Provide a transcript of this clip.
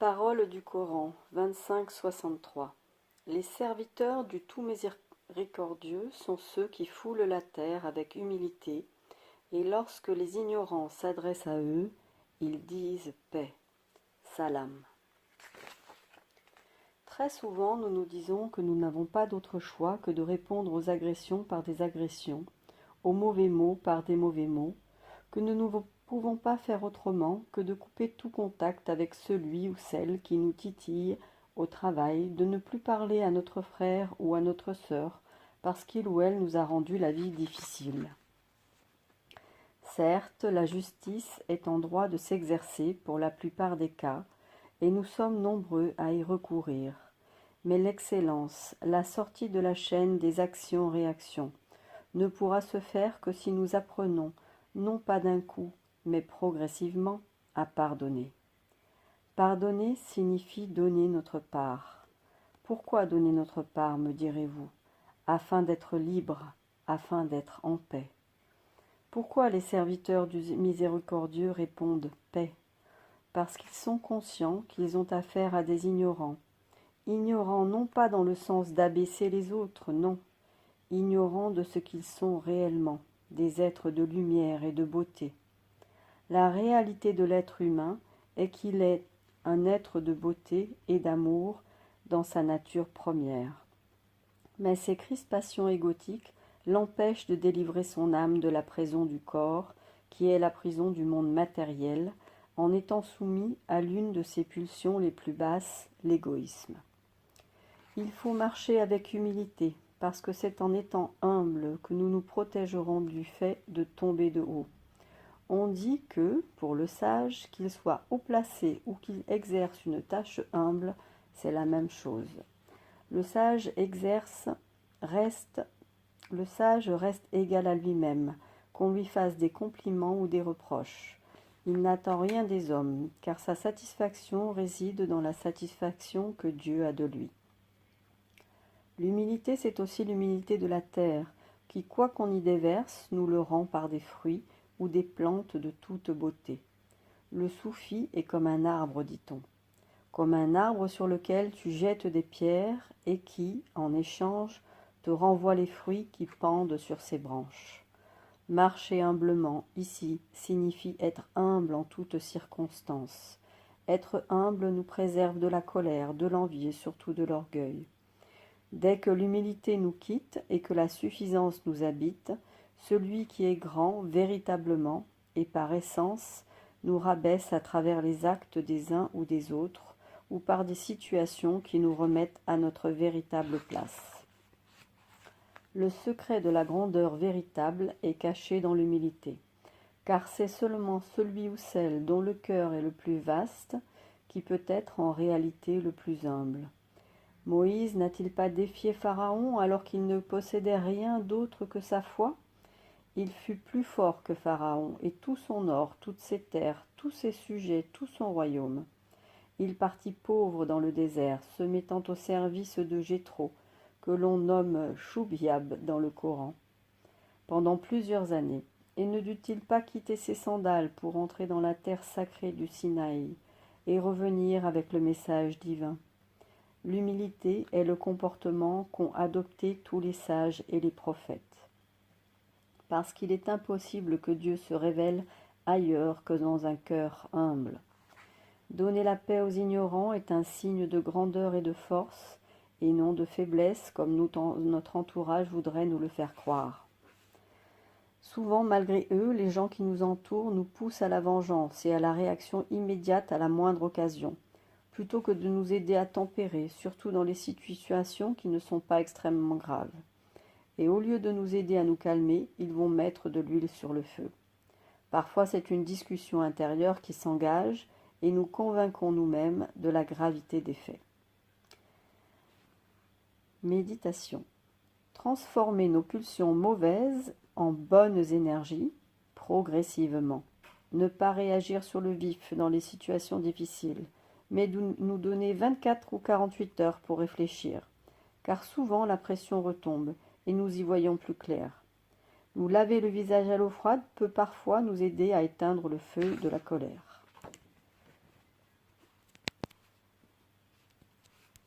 Paroles du Coran 25-63. Les serviteurs du Tout Miséricordieux sont ceux qui foulent la terre avec humilité, et lorsque les ignorants s'adressent à eux, ils disent paix. Salam. Très souvent, nous nous disons que nous n'avons pas d'autre choix que de répondre aux agressions par des agressions, aux mauvais mots par des mauvais mots, que nous ne pouvons pas faire autrement que de couper tout contact avec celui ou celle qui nous titille au travail, de ne plus parler à notre frère ou à notre sœur, parce qu'il ou elle nous a rendu la vie difficile. Certes, la justice est en droit de s'exercer pour la plupart des cas, et nous sommes nombreux à y recourir. Mais l'excellence, la sortie de la chaîne des actions-réactions, ne pourra se faire que si nous apprenons, non pas d'un coup, mais progressivement, à pardonner. Pardonner signifie donner notre part. Pourquoi donner notre part, me direz-vous? Afin d'être libre, afin d'être en paix. Pourquoi les serviteurs du miséricordieux répondent paix? Parce qu'ils sont conscients qu'ils ont affaire à des ignorants. Ignorants non pas dans le sens d'abaisser les autres, non. Ignorants de ce qu'ils sont réellement, des êtres de lumière et de beauté. La réalité de l'être humain est qu'il est un être de beauté et d'amour dans sa nature première. Mais ses crispations égotiques l'empêchent de délivrer son âme de la prison du corps, qui est la prison du monde matériel, en étant soumis à l'une de ses pulsions les plus basses, l'égoïsme. Il faut marcher avec humilité, parce que c'est en étant humble que nous nous protégerons du fait de tomber de haut. On dit que, pour le sage, qu'il soit haut placé ou qu'il exerce une tâche humble, c'est la même chose. Le sage reste égal à lui-même, qu'on lui fasse des compliments ou des reproches. Il n'attend rien des hommes, car sa satisfaction réside dans la satisfaction que Dieu a de lui. L'humilité, c'est aussi l'humilité de la terre, qui, quoi qu'on y déverse, nous le rend par des fruits ou des plantes de toute beauté. Le soufi est comme un arbre, dit-on, comme un arbre sur lequel tu jettes des pierres et qui, en échange, te renvoie les fruits qui pendent sur ses branches. Marcher humblement, ici, signifie être humble en toutes circonstances. Être humble nous préserve de la colère, de l'envie et surtout de l'orgueil. Dès que l'humilité nous quitte et que la suffisance nous habite, celui qui est grand véritablement et par essence nous rabaisse à travers les actes des uns ou des autres, ou par des situations qui nous remettent à notre véritable place. Le secret de la grandeur véritable est caché dans l'humilité, car c'est seulement celui ou celle dont le cœur est le plus vaste qui peut être en réalité le plus humble. Moïse n'a-t-il pas défié Pharaon alors qu'il ne possédait rien d'autre que sa foi? Il fut plus fort que Pharaon, et tout son or, toutes ses terres, tous ses sujets, tout son royaume. Il partit pauvre dans le désert, se mettant au service de Jéthro, que l'on nomme Choubiab dans le Coran, pendant plusieurs années. Et ne dut-il pas quitter ses sandales pour entrer dans la terre sacrée du Sinaï et revenir avec le message divin? L'humilité est le comportement qu'ont adopté tous les sages et les prophètes. Parce qu'il est impossible que Dieu se révèle ailleurs que dans un cœur humble. Donner la paix aux ignorants est un signe de grandeur et de force, et non de faiblesse comme notre entourage voudrait nous le faire croire. Souvent, malgré eux, les gens qui nous entourent nous poussent à la vengeance et à la réaction immédiate à la moindre occasion, plutôt que de nous aider à tempérer, surtout dans les situations qui ne sont pas extrêmement graves. Et au lieu de nous aider à nous calmer, ils vont mettre de l'huile sur le feu. Parfois, c'est une discussion intérieure qui s'engage et nous convainquons nous-mêmes de la gravité des faits. Méditation. Transformer nos pulsions mauvaises en bonnes énergies, progressivement. Ne pas réagir sur le vif dans les situations difficiles, mais nous donner 24 ou 48 heures pour réfléchir, car souvent la pression retombe et nous y voyons plus clair. Nous laver le visage à l'eau froide peut parfois nous aider à éteindre le feu de la colère.